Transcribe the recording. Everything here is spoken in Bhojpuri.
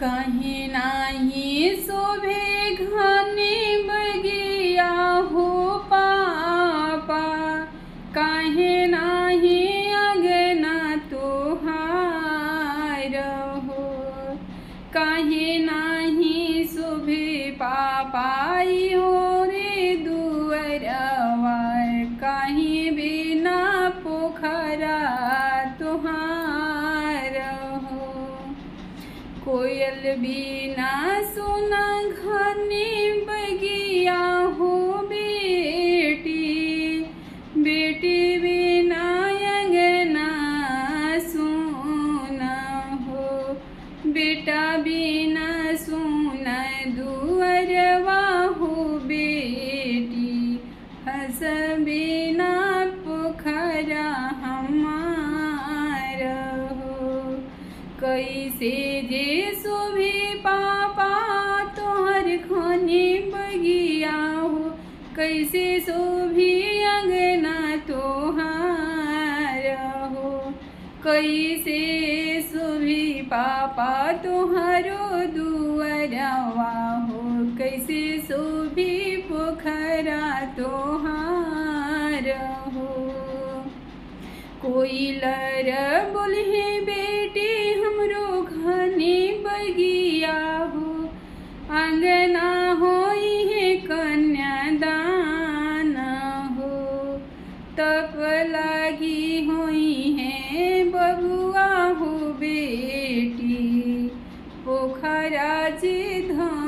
कहीं नाही शोभे घने बगिया हो पापा, काहे नाही अगना तोहार हो। काहे नाही शोभे पापाई हो रे दुअरवा, काहे बिना पोखरा तोहार हो। कोयल बिना सुना घने बगिया हो बेटी, बेटी बिना अंगना सुना हो। बेटा बिना सुना दुअरवा हो बेटी, हंस बिना पोखरा हमार हो। कैसे जे शोभे पापा तोहर घने बगिया हो, कैसे शोभे अंगना तोहार हो। कैसे शोभे पापा तोहरो दुअरवा हो, कैसे शोभे पोखरा तोहार हो। कोयलर बोले बेटी हमरो घने बगिया हो, अंगना होई है कन्यादान हो। तप लागी होई है बबुआ हो बेटी, पोखरा जे धन